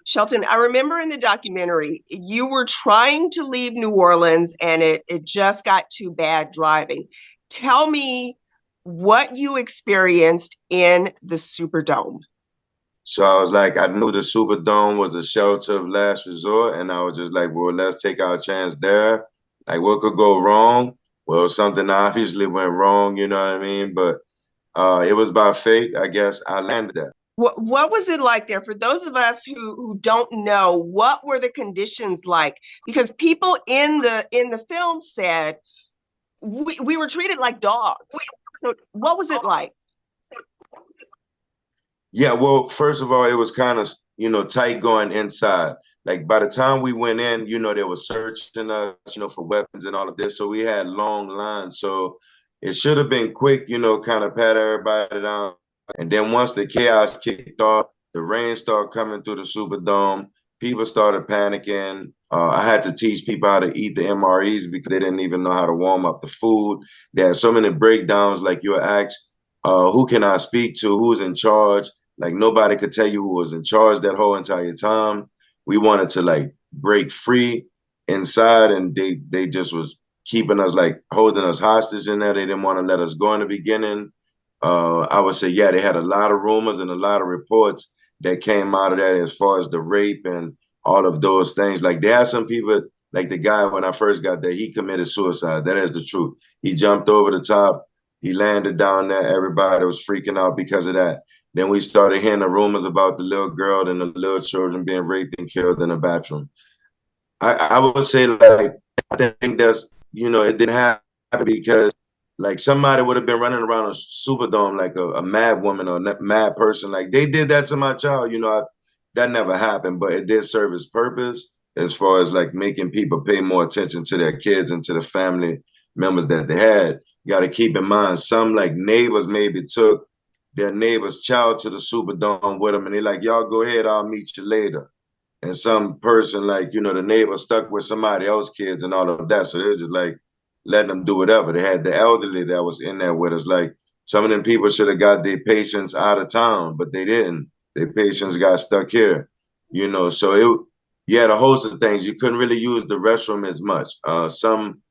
Shelton, I remember in the documentary, you were trying to leave New Orleans and it just got too bad driving. Tell me what you experienced in the Superdome. So I was like, I knew the Superdome was a shelter of last resort, and I was just like, well, let's take our chance there. Like, what could go wrong? Well, something obviously went wrong, you know what I mean? But it was by fate, I guess. I landed there. What was it like there for those of us who don't know? What were the conditions like? Because people in the film said we were treated like dogs. So what was it like? Yeah, well, first of all, it was kind of, tight going inside. Like by the time we went in, they were searching us, for weapons and all of this. So we had long lines. So it should have been quick, kind of pat everybody down. And then once the chaos kicked off, the rain started coming through the Superdome. People started panicking. I had to teach people how to eat the MREs because they didn't even know how to warm up the food. There had so many breakdowns, like you were asked, who can I speak to? Who's in charge? Like nobody could tell you who was in charge that whole entire time. We wanted to like break free inside, and they just was keeping us like holding us hostage in there. They didn't want to let us go in the beginning. I would say, yeah, they had a lot of rumors and a lot of reports that came out of that as far as the rape and all of those things. Like there are some people, like the guy when I first got there, he committed suicide. That is the truth. He jumped over the top. He landed down there. Everybody was freaking out because of that. Then we started hearing the rumors about the little girl and the little children being raped and killed in the bathroom. I would say like I think that's it didn't happen because like somebody would have been running around a Superdome like a mad woman or a mad person. Like they did that to my child, that never happened, but it did serve its purpose as far as like making people pay more attention to their kids and to the family members that they had. You got to keep in mind some like neighbors maybe took their neighbor's child to the Superdome with them, and they're like, "Y'all go ahead, I'll meet you later." And some person like the neighbor stuck with somebody else's kids and all of that, so they're just like letting them do whatever. They had the elderly that was in there with us. Like some of them people should have got their patients out of town, but they didn't. Their patients got stuck here, So you had a host of things. You couldn't really use the restroom as much. Some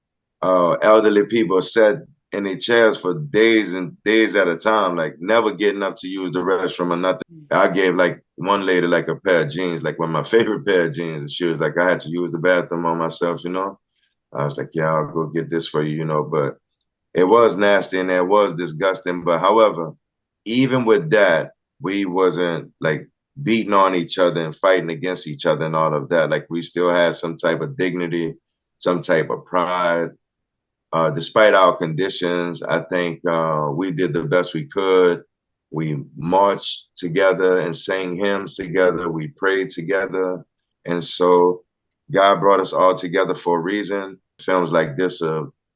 elderly people sat in their chairs for days and days at a time, like never getting up to use the restroom or nothing. I gave like one lady like a pair of jeans, like one of my favorite pair of jeans. And she was like, I had to use the bathroom on myself. I was like, yeah, I'll go get this for you. But it was nasty and it was disgusting. But however, even with that, we wasn't like beating on each other and fighting against each other and all of that. Like we still had some type of dignity, some type of pride. Despite our conditions, I think we did the best we could. We marched together and sang hymns together. We prayed together. And so God brought us all together for a reason. Films like this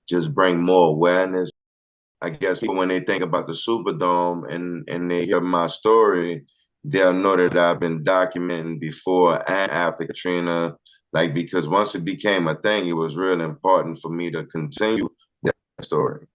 just bring more awareness. I guess people, when they think about the Superdome and they hear my story, they'll know that I've been documenting before and after Katrina, like because once it became a thing, it was really important for me to continue that story.